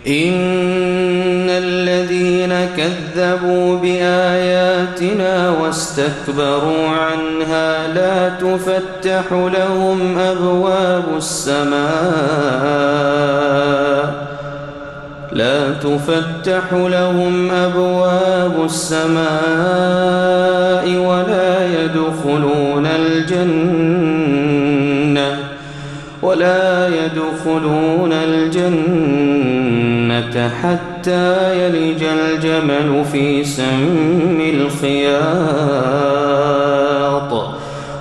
إن الذين كذبوا بآياتنا واستكبروا عنها لا تفتح لهم أبواب السماء ولا يدخلون الجنة حتى يلج الجمل في سم الخياط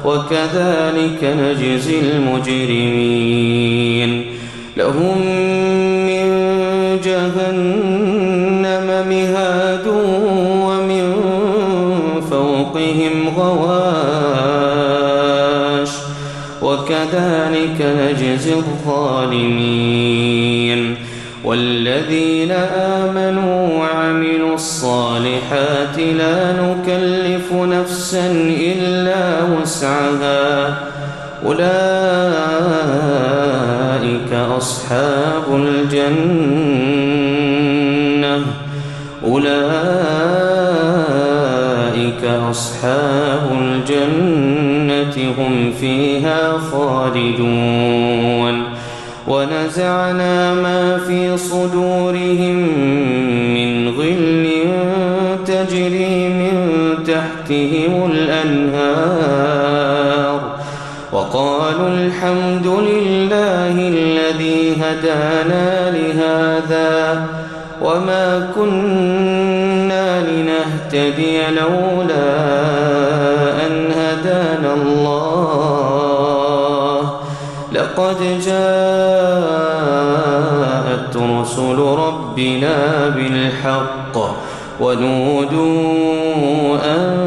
وكذلك نجزي المجرمين لهم من جهنم مهاد ومن فوقهم غواش وكذلك نجزي الظالمين والذين آمنوا وعملوا الصالحات لا نكلف نفسا إلا وسعها أولئك أصحاب الجنة هم فيها خالدون ونزعنا ما في صدورهم من غل تجري من تحتهم الأنهار وقالوا الحمد لله الذي هدانا لهذا وما كنا لنهتدي لولا أن هدانا الله لقد جاءت رسل ربنا بالحق ونودوا أن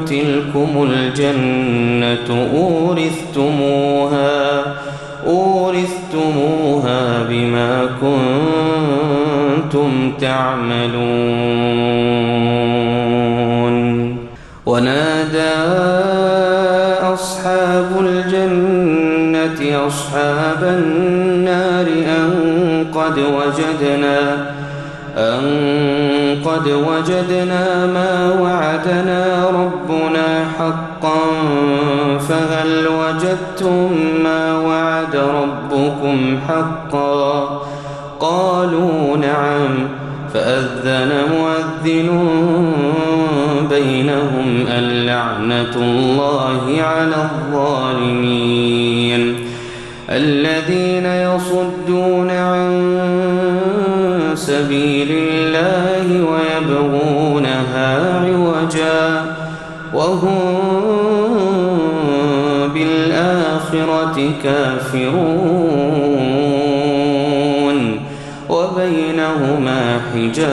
تلكم الجنة أورثتموها بما كنتم تعملون ونادى أصحاب الجنة أصحاب النار أن قد وجدنا ما وعدنا ربنا حقا فهل وجدتم ما وعد ربكم حقا قالوا نعم فأذن مؤذن بينهم اللعنة الله على الظالمين الذين يصدون عن سبيل الله ويبغونها عوجا وهم بالآخرة كافرون وبينهما حجاب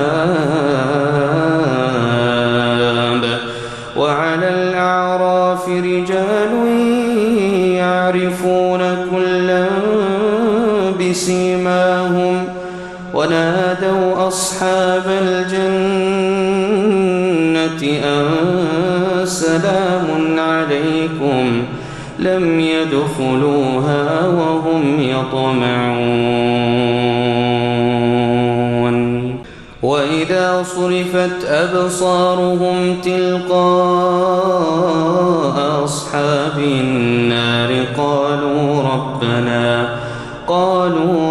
وعلى الأعراف رجال يعرفون كلا بسيماهم ونادوا أصحاب الجنة أن سلام عليكم لم يدخلوها وهم يطمعون وإذا صرفت أبصارهم تلقاء أصحاب النار قالوا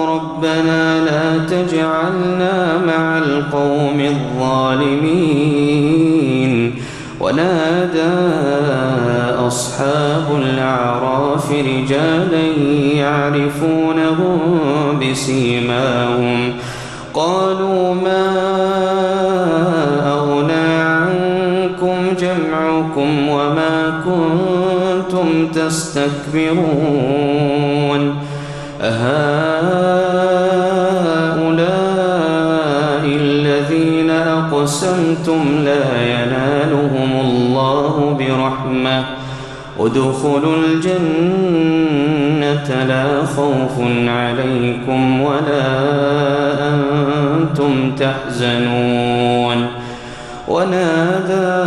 ربنا لا تجعلنا مع القوم الظالمين ونادى أصحاب الأعراف رجالا يعرفونهم بسيماهم قالوا ما أغنى عنكم جمعكم وما كنتم تستكبرون أهؤلاء الذين أقسمتم لا ينالهم الله برحمة ادخلوا الجنة لا خوف عليكم ولا أنتم تحزنون ونادى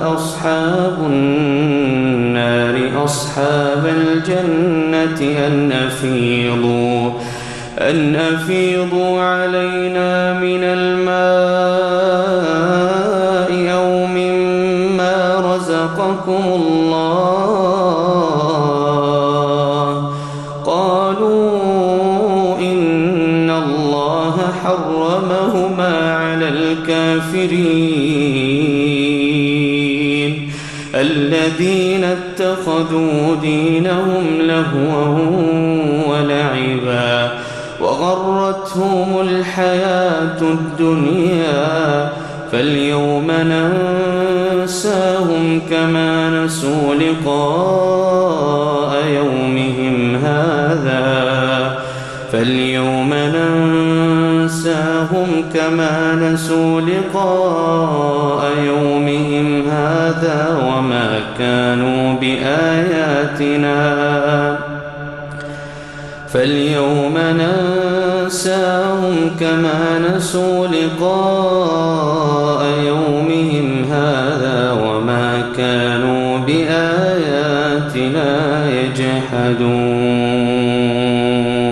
أصحاب النار أصحاب الجنة أن أن أفيضوا علينا من الماء أو مما رزقكم الله. قالوا إن الله حرمهما على الكافرين الذين اتخذوا دينهم لهوا ولعبا وغرتهم الحياة الدنيا فاليوم ننساهم كما نسوا لقاء يومهم هذا وما كانوا بآياتنا فاليوم ننساهم كما نسوا لقاء يومهم هذا وما كانوا بآياتنا يجحدون.